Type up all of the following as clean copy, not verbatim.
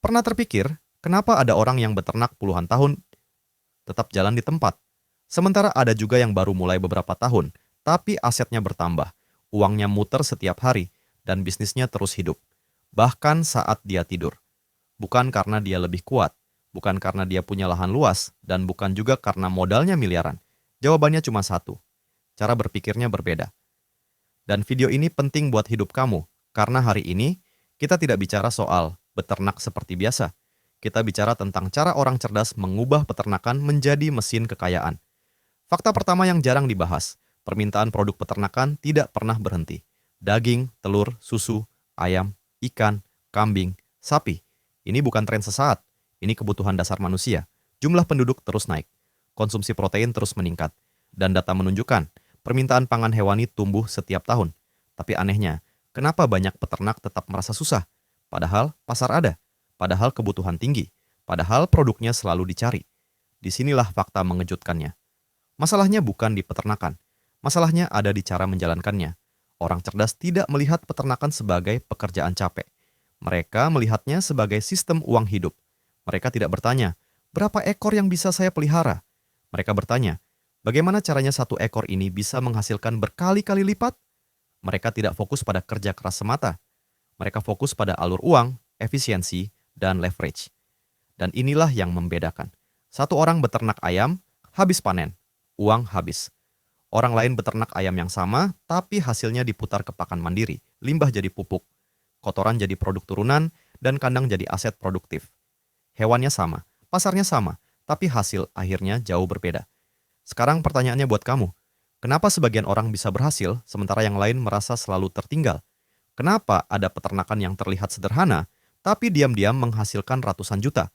Pernah terpikir, kenapa ada orang yang beternak puluhan tahun tetap jalan di tempat? Sementara ada juga yang baru mulai beberapa tahun, tapi asetnya bertambah, uangnya muter setiap hari, dan bisnisnya terus hidup. Bahkan saat dia tidur. Bukan karena dia lebih kuat, bukan karena dia punya lahan luas, dan bukan juga karena modalnya miliaran. Jawabannya cuma satu, cara berpikirnya berbeda. Dan video ini penting buat hidup kamu, karena hari ini kita tidak bicara soal beternak seperti biasa. Kita bicara tentang cara orang cerdas mengubah peternakan menjadi mesin kekayaan. Fakta pertama yang jarang dibahas, permintaan produk peternakan tidak pernah berhenti. Daging, telur, susu, ayam, ikan, kambing, sapi. Ini bukan tren sesaat, ini kebutuhan dasar manusia. Jumlah penduduk terus naik, konsumsi protein terus meningkat, dan data menunjukkan permintaan pangan hewani tumbuh setiap tahun. Tapi anehnya, kenapa banyak peternak tetap merasa susah? Padahal pasar ada, padahal kebutuhan tinggi, padahal produknya selalu dicari. Disinilah fakta mengejutkannya. Masalahnya bukan di peternakan, masalahnya ada di cara menjalankannya. Orang cerdas tidak melihat peternakan sebagai pekerjaan capek. Mereka melihatnya sebagai sistem uang hidup. Mereka tidak bertanya, berapa ekor yang bisa saya pelihara? Mereka bertanya, bagaimana caranya satu ekor ini bisa menghasilkan berkali-kali lipat? Mereka tidak fokus pada kerja keras semata. Mereka fokus pada alur uang, efisiensi, dan leverage. Dan inilah yang membedakan. Satu orang beternak ayam, habis panen, uang habis. Orang lain beternak ayam yang sama, tapi hasilnya diputar ke pakan mandiri, limbah jadi pupuk, kotoran jadi produk turunan, dan kandang jadi aset produktif. Hewannya sama, pasarnya sama, tapi hasil akhirnya jauh berbeda. Sekarang pertanyaannya buat kamu, kenapa sebagian orang bisa berhasil, sementara yang lain merasa selalu tertinggal? Kenapa ada peternakan yang terlihat sederhana, tapi diam-diam menghasilkan ratusan juta?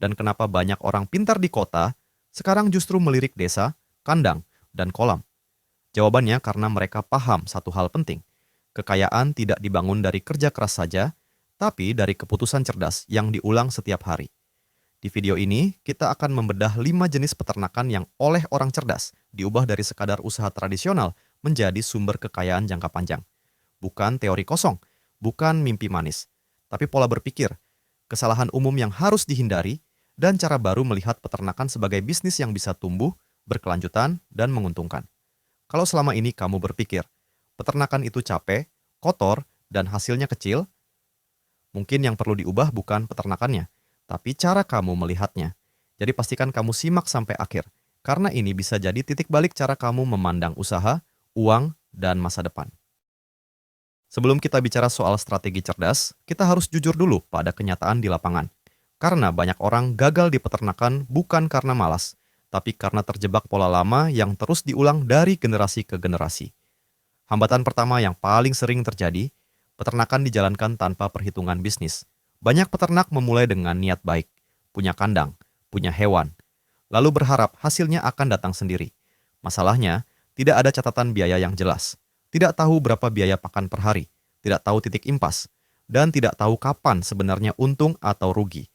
Dan kenapa banyak orang pintar di kota, sekarang justru melirik desa, kandang, dan kolam? Jawabannya karena mereka paham satu hal penting. Kekayaan tidak dibangun dari kerja keras saja, tapi dari keputusan cerdas yang diulang setiap hari. Di video ini, kita akan membedah 5 jenis peternakan yang oleh orang cerdas diubah dari sekadar usaha tradisional menjadi sumber kekayaan jangka panjang. Bukan teori kosong, bukan mimpi manis, tapi pola berpikir, kesalahan umum yang harus dihindari, dan cara baru melihat peternakan sebagai bisnis yang bisa tumbuh, berkelanjutan, dan menguntungkan. Kalau selama ini kamu berpikir, peternakan itu capek, kotor, dan hasilnya kecil, mungkin yang perlu diubah bukan peternakannya, tapi cara kamu melihatnya. Jadi pastikan kamu simak sampai akhir, karena ini bisa jadi titik balik cara kamu memandang usaha, uang, dan masa depan. Sebelum kita bicara soal strategi cerdas, kita harus jujur dulu pada kenyataan di lapangan. Karena banyak orang gagal di peternakan bukan karena malas, tapi karena terjebak pola lama yang terus diulang dari generasi ke generasi. Hambatan pertama yang paling sering terjadi, peternakan dijalankan tanpa perhitungan bisnis. Banyak peternak memulai dengan niat baik, punya kandang, punya hewan, lalu berharap hasilnya akan datang sendiri. Masalahnya, tidak ada catatan biaya yang jelas, tidak tahu berapa biaya pakan per hari, tidak tahu titik impas, dan tidak tahu kapan sebenarnya untung atau rugi.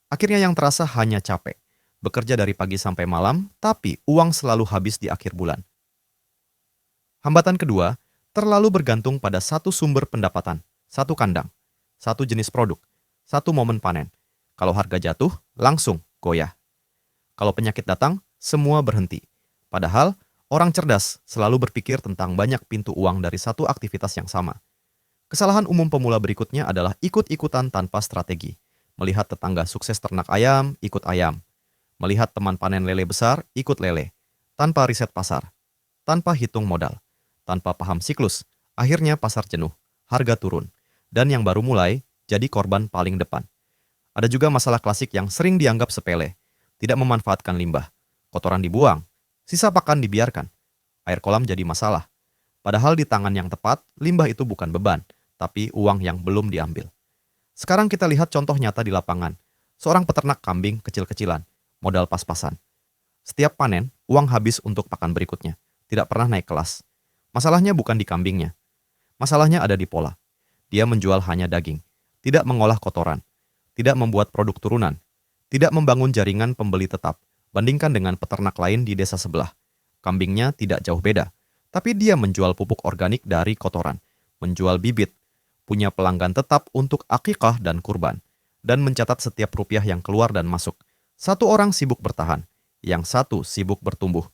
Akhirnya yang terasa hanya capek, bekerja dari pagi sampai malam, tapi uang selalu habis di akhir bulan. Hambatan kedua, terlalu bergantung pada satu sumber pendapatan, satu kandang, satu jenis produk, satu momen panen. Kalau harga jatuh, langsung goyah. Kalau penyakit datang, semua berhenti. Padahal, orang cerdas selalu berpikir tentang banyak pintu uang dari satu aktivitas yang sama. Kesalahan umum pemula berikutnya adalah ikut-ikutan tanpa strategi. Melihat tetangga sukses ternak ayam, ikut ayam. Melihat teman panen lele besar, ikut lele. Tanpa riset pasar. Tanpa hitung modal. Tanpa paham siklus. Akhirnya pasar jenuh, harga turun. Dan yang baru mulai, jadi korban paling depan. Ada juga masalah klasik yang sering dianggap sepele. Tidak memanfaatkan limbah. Kotoran dibuang. Sisa pakan dibiarkan. Air kolam jadi masalah. Padahal di tangan yang tepat, limbah itu bukan beban, tapi uang yang belum diambil. Sekarang kita lihat contoh nyata di lapangan. Seorang peternak kambing kecil-kecilan, modal pas-pasan. Setiap panen, uang habis untuk pakan berikutnya. Tidak pernah naik kelas. Masalahnya bukan di kambingnya. Masalahnya ada di pola. Dia menjual hanya daging. Tidak mengolah kotoran. Tidak membuat produk turunan. Tidak membangun jaringan pembeli tetap. Bandingkan dengan peternak lain di desa sebelah. Kambingnya tidak jauh beda. Tapi dia menjual pupuk organik dari kotoran. Menjual bibit. Punya pelanggan tetap untuk akikah dan kurban. dan mencatat setiap rupiah yang keluar dan masuk. Satu orang sibuk bertahan, yang satu sibuk bertumbuh.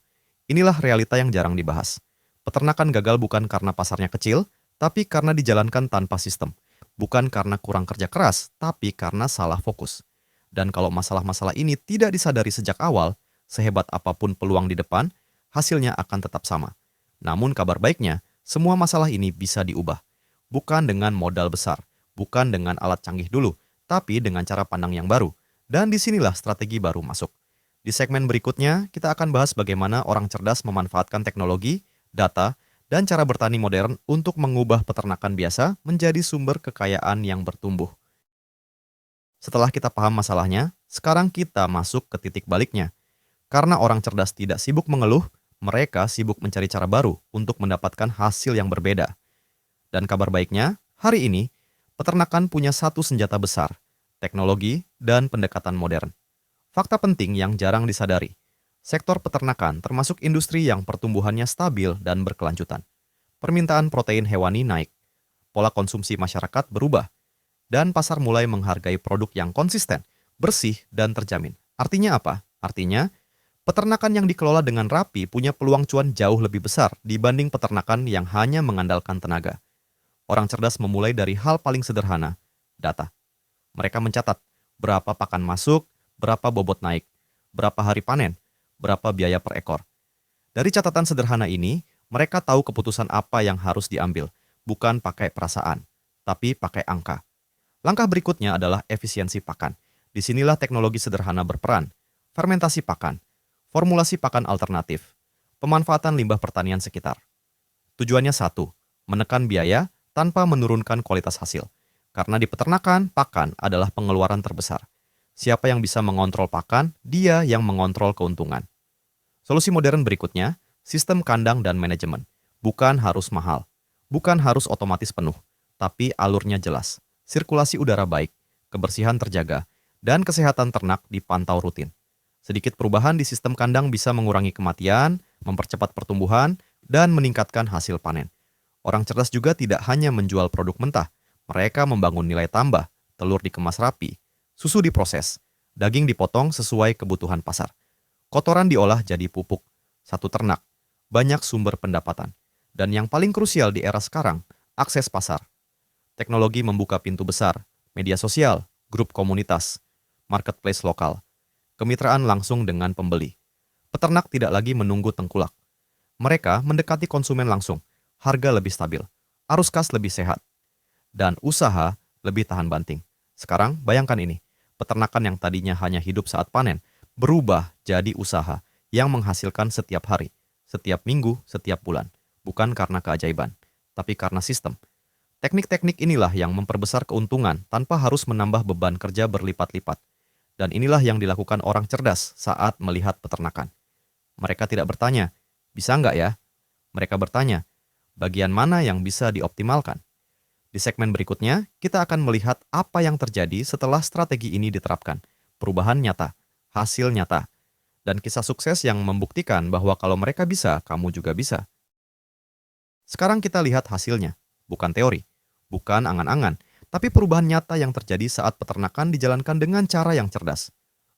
Inilah realita yang jarang dibahas. Peternakan gagal bukan karena pasarnya kecil, tapi karena dijalankan tanpa sistem. Bukan karena kurang kerja keras, tapi karena salah fokus. Dan kalau masalah-masalah ini tidak disadari sejak awal, sehebat apapun peluang di depan, hasilnya akan tetap sama. Namun kabar baiknya, semua masalah ini bisa diubah. Bukan dengan modal besar, bukan dengan alat canggih dulu, tapi dengan cara pandang yang baru. Dan disinilah strategi baru masuk. Di segmen berikutnya, kita akan bahas bagaimana orang cerdas memanfaatkan teknologi, data, dan cara bertani modern untuk mengubah peternakan biasa menjadi sumber kekayaan yang bertumbuh. Setelah kita paham masalahnya, sekarang kita masuk ke titik baliknya. Karena orang cerdas tidak sibuk mengeluh, mereka sibuk mencari cara baru untuk mendapatkan hasil yang berbeda. Dan kabar baiknya, hari ini, peternakan punya satu senjata besar, teknologi dan pendekatan modern. Fakta penting yang jarang disadari, sektor peternakan termasuk industri yang pertumbuhannya stabil dan berkelanjutan. Permintaan protein hewani naik, pola konsumsi masyarakat berubah, dan pasar mulai menghargai produk yang konsisten, bersih, dan terjamin. Artinya apa? Artinya, peternakan yang dikelola dengan rapi punya peluang cuan jauh lebih besar dibanding peternakan yang hanya mengandalkan tenaga. Orang cerdas memulai dari hal paling sederhana, data. Mereka mencatat berapa pakan masuk, berapa bobot naik, berapa hari panen, berapa biaya per ekor. Dari catatan sederhana ini, mereka tahu keputusan apa yang harus diambil, bukan pakai perasaan, tapi pakai angka. Langkah berikutnya adalah efisiensi pakan. Disinilah teknologi sederhana berperan. Fermentasi pakan, formulasi pakan alternatif, pemanfaatan limbah pertanian sekitar. Tujuannya satu, menekan biaya tanpa menurunkan kualitas hasil. Karena di peternakan, pakan adalah pengeluaran terbesar. Siapa yang bisa mengontrol pakan, dia yang mengontrol keuntungan. Solusi modern berikutnya, sistem kandang dan manajemen. Bukan harus mahal, bukan harus otomatis penuh, tapi alurnya jelas. Sirkulasi udara baik, kebersihan terjaga, dan kesehatan ternak dipantau rutin. Sedikit perubahan di sistem kandang bisa mengurangi kematian, mempercepat pertumbuhan, dan meningkatkan hasil panen. Orang cerdas juga tidak hanya menjual produk mentah, mereka membangun nilai tambah, telur dikemas rapi, susu diproses, daging dipotong sesuai kebutuhan pasar. Kotoran diolah jadi pupuk, satu ternak, banyak sumber pendapatan. Dan yang paling krusial di era sekarang, akses pasar. Teknologi membuka pintu besar, media sosial, grup komunitas, marketplace lokal, kemitraan langsung dengan pembeli. Peternak tidak lagi menunggu tengkulak. Mereka mendekati konsumen langsung, harga lebih stabil, arus kas lebih sehat, dan usaha lebih tahan banting. Sekarang bayangkan ini, peternakan yang tadinya hanya hidup saat panen, berubah jadi usaha yang menghasilkan setiap hari, setiap minggu, setiap bulan. Bukan karena keajaiban, tapi karena sistem. Teknik-teknik inilah yang memperbesar keuntungan tanpa harus menambah beban kerja berlipat-lipat. Dan inilah yang dilakukan orang cerdas saat melihat peternakan. Mereka tidak bertanya, bisa nggak ya? Mereka bertanya, bagian mana yang bisa dioptimalkan? Di segmen berikutnya, kita akan melihat apa yang terjadi setelah strategi ini diterapkan. Perubahan nyata, hasil nyata, dan kisah sukses yang membuktikan bahwa kalau mereka bisa, kamu juga bisa. Sekarang kita lihat hasilnya, bukan teori, bukan angan-angan, tapi perubahan nyata yang terjadi saat peternakan dijalankan dengan cara yang cerdas.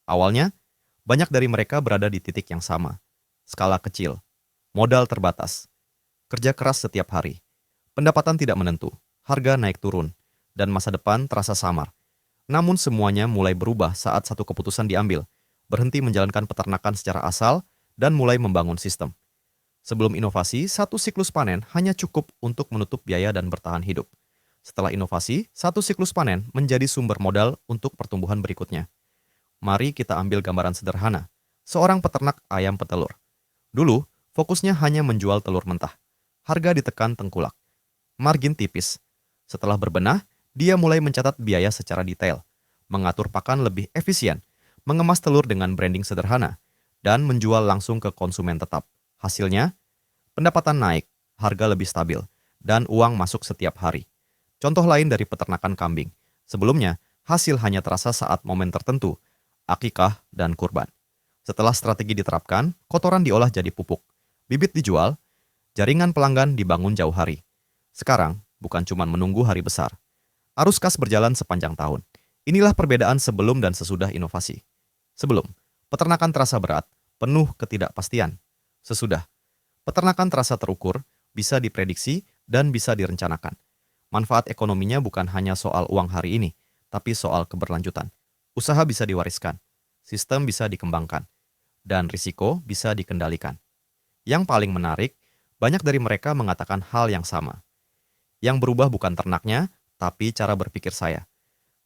Awalnya, banyak dari mereka berada di titik yang sama. Skala kecil, modal terbatas, kerja keras setiap hari, pendapatan tidak menentu, harga naik turun, dan masa depan terasa samar. Namun semuanya mulai berubah saat satu keputusan diambil, berhenti menjalankan peternakan secara asal, dan mulai membangun sistem. Sebelum inovasi, satu siklus panen hanya cukup untuk menutup biaya dan bertahan hidup. Setelah inovasi, satu siklus panen menjadi sumber modal untuk pertumbuhan berikutnya. Mari kita ambil gambaran sederhana. Seorang peternak ayam petelur. Dulu, fokusnya hanya menjual telur mentah. Harga ditekan tengkulak. Margin tipis. Setelah berbenah, dia mulai mencatat biaya secara detail, mengatur pakan lebih efisien, mengemas telur dengan branding sederhana, dan menjual langsung ke konsumen tetap. Hasilnya, pendapatan naik, harga lebih stabil, dan uang masuk setiap hari. Contoh lain dari peternakan kambing. Sebelumnya, hasil hanya terasa saat momen tertentu, akikah dan kurban. Setelah strategi diterapkan, kotoran diolah jadi pupuk, bibit dijual, jaringan pelanggan dibangun jauh hari. Sekarang, bukan cuma menunggu hari besar. Arus kas berjalan sepanjang tahun. Inilah perbedaan sebelum dan sesudah inovasi. Sebelum, peternakan terasa berat, penuh ketidakpastian. Sesudah, peternakan terasa terukur, bisa diprediksi, dan bisa direncanakan. Manfaat ekonominya bukan hanya soal uang hari ini, tapi soal keberlanjutan. Usaha bisa diwariskan, sistem bisa dikembangkan, dan risiko bisa dikendalikan. Yang paling menarik, banyak dari mereka mengatakan hal yang sama. Yang berubah bukan ternaknya, tapi cara berpikir saya.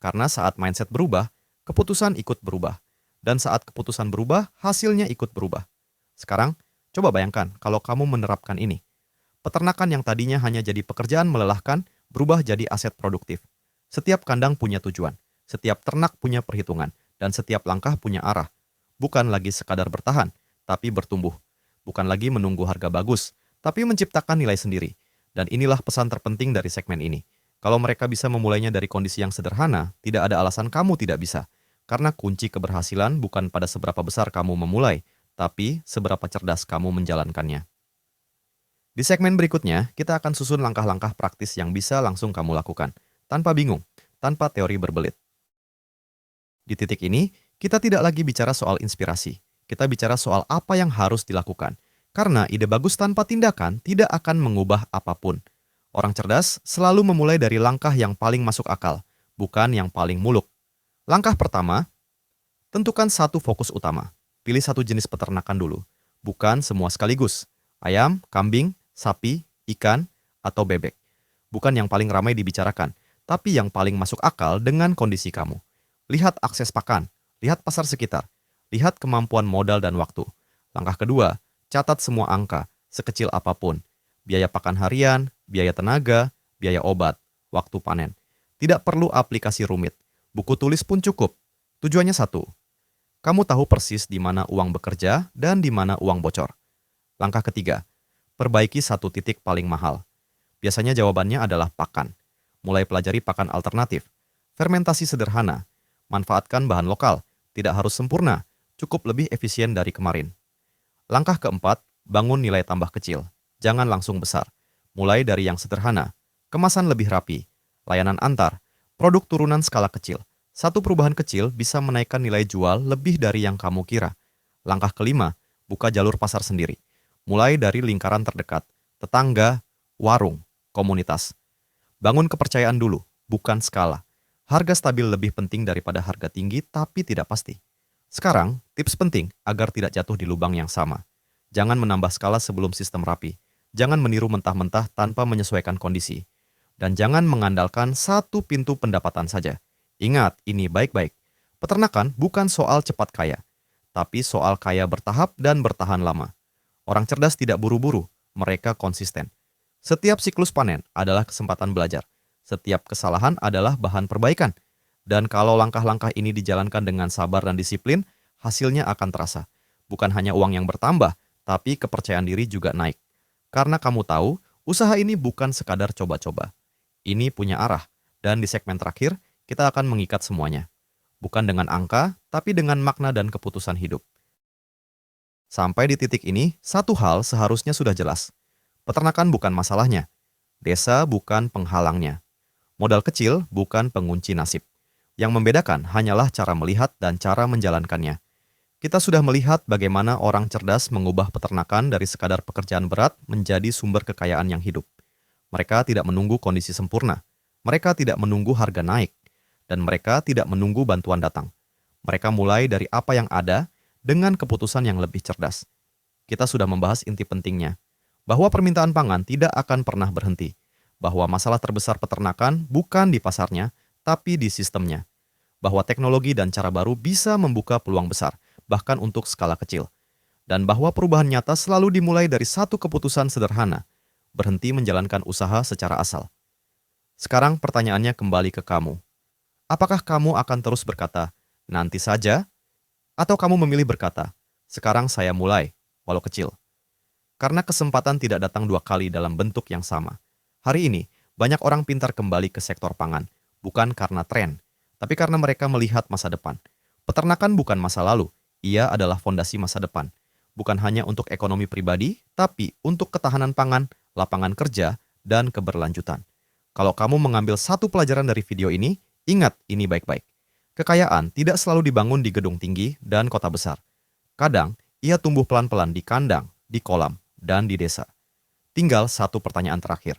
Karena saat mindset berubah, keputusan ikut berubah. Dan saat keputusan berubah, hasilnya ikut berubah. Sekarang, coba bayangkan kalau kamu menerapkan ini. Peternakan yang tadinya hanya jadi pekerjaan melelahkan, berubah jadi aset produktif. Setiap kandang punya tujuan, setiap ternak punya perhitungan, dan setiap langkah punya arah. Bukan lagi sekadar bertahan, tapi bertumbuh. Bukan lagi menunggu harga bagus, tapi menciptakan nilai sendiri. Dan inilah pesan terpenting dari segmen ini. Kalau mereka bisa memulainya dari kondisi yang sederhana, tidak ada alasan kamu tidak bisa. Karena kunci keberhasilan bukan pada seberapa besar kamu memulai, tapi seberapa cerdas kamu menjalankannya. Di segmen berikutnya, kita akan susun langkah-langkah praktis yang bisa langsung kamu lakukan, tanpa bingung, tanpa teori berbelit. Di titik ini, kita tidak lagi bicara soal inspirasi, kita bicara soal apa yang harus dilakukan. Karena ide bagus tanpa tindakan tidak akan mengubah apapun. Orang cerdas selalu memulai dari langkah yang paling masuk akal, bukan yang paling muluk. Langkah pertama, tentukan satu fokus utama. Pilih satu jenis peternakan dulu, bukan semua sekaligus. Ayam, kambing, sapi, ikan, atau bebek. Bukan yang paling ramai dibicarakan, tapi yang paling masuk akal dengan kondisi kamu. Lihat akses pakan, lihat pasar sekitar, lihat kemampuan modal dan waktu. Langkah kedua, catat semua angka, sekecil apapun. Biaya pakan harian, biaya tenaga, biaya obat, waktu panen. Tidak perlu aplikasi rumit. Buku tulis pun cukup. Tujuannya satu. Kamu tahu persis di mana uang bekerja dan di mana uang bocor. Langkah ketiga. Perbaiki satu titik paling mahal. Biasanya jawabannya adalah pakan. Mulai pelajari pakan alternatif. Fermentasi sederhana. Manfaatkan bahan lokal. Tidak harus sempurna. Cukup lebih efisien dari kemarin. Langkah keempat. Bangun nilai tambah kecil. Jangan langsung besar. Mulai dari yang sederhana. Kemasan lebih rapi. Layanan antar. Produk turunan skala kecil. Satu perubahan kecil bisa menaikkan nilai jual lebih dari yang kamu kira. Langkah kelima. Buka jalur pasar sendiri. Mulai dari lingkaran terdekat. Tetangga, warung, komunitas. Bangun kepercayaan dulu, bukan skala. Harga stabil lebih penting daripada harga tinggi tapi tidak pasti. Sekarang, tips penting agar tidak jatuh di lubang yang sama. Jangan menambah skala sebelum sistem rapi. Jangan meniru mentah-mentah tanpa menyesuaikan kondisi. Dan jangan mengandalkan satu pintu pendapatan saja. Ingat, ini baik-baik. Peternakan bukan soal cepat kaya, tapi soal kaya bertahap dan bertahan lama. Orang cerdas tidak buru-buru, mereka konsisten. Setiap siklus panen adalah kesempatan belajar. Setiap kesalahan adalah bahan perbaikan. Dan kalau langkah-langkah ini dijalankan dengan sabar dan disiplin, hasilnya akan terasa. Bukan hanya uang yang bertambah, tapi kepercayaan diri juga naik. Karena kamu tahu, usaha ini bukan sekadar coba-coba. Ini punya arah, dan di segmen terakhir, kita akan mengikat semuanya. Bukan dengan angka, tapi dengan makna dan keputusan hidup. Sampai di titik ini, satu hal seharusnya sudah jelas. Peternakan bukan masalahnya. Desa bukan penghalangnya. Modal kecil bukan pengunci nasib. Yang membedakan hanyalah cara melihat dan cara menjalankannya. Kita sudah melihat bagaimana orang cerdas mengubah peternakan dari sekadar pekerjaan berat menjadi sumber kekayaan yang hidup. Mereka tidak menunggu kondisi sempurna. Mereka tidak menunggu harga naik. Dan mereka tidak menunggu bantuan datang. Mereka mulai dari apa yang ada dengan keputusan yang lebih cerdas. Kita sudah membahas inti pentingnya. Bahwa permintaan pangan tidak akan pernah berhenti. Bahwa masalah terbesar peternakan bukan di pasarnya, tapi di sistemnya. Bahwa teknologi dan cara baru bisa membuka peluang besar, bahkan untuk skala kecil. Dan bahwa perubahan nyata selalu dimulai dari satu keputusan sederhana, berhenti menjalankan usaha secara asal. Sekarang pertanyaannya kembali ke kamu. Apakah kamu akan terus berkata, nanti saja? Atau kamu memilih berkata, sekarang saya mulai, walau kecil. Karena kesempatan tidak datang dua kali dalam bentuk yang sama. Hari ini, banyak orang pintar kembali ke sektor pangan, bukan karena tren, tapi karena mereka melihat masa depan. Peternakan bukan masa lalu, ia adalah fondasi masa depan. Bukan hanya untuk ekonomi pribadi, tapi untuk ketahanan pangan, lapangan kerja, dan keberlanjutan. Kalau kamu mengambil satu pelajaran dari video ini, ingat ini baik-baik. Kekayaan tidak selalu dibangun di gedung tinggi dan kota besar. Kadang, ia tumbuh pelan-pelan di kandang, di kolam, dan di desa. Tinggal satu pertanyaan terakhir.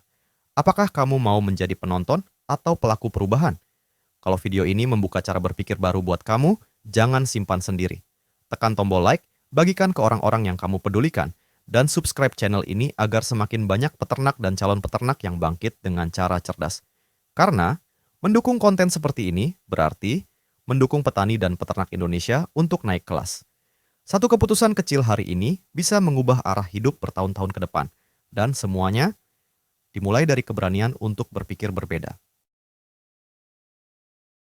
Apakah kamu mau menjadi penonton atau pelaku perubahan? Kalau video ini membuka cara berpikir baru buat kamu, jangan simpan sendiri. Tekan tombol like, bagikan ke orang-orang yang kamu pedulikan, dan subscribe channel ini agar semakin banyak peternak dan calon peternak yang bangkit dengan cara cerdas. Karena, mendukung konten seperti ini berarti mendukung petani dan peternak Indonesia untuk naik kelas. Satu keputusan kecil hari ini bisa mengubah arah hidup bertahun-tahun ke depan, dan semuanya dimulai dari keberanian untuk berpikir berbeda.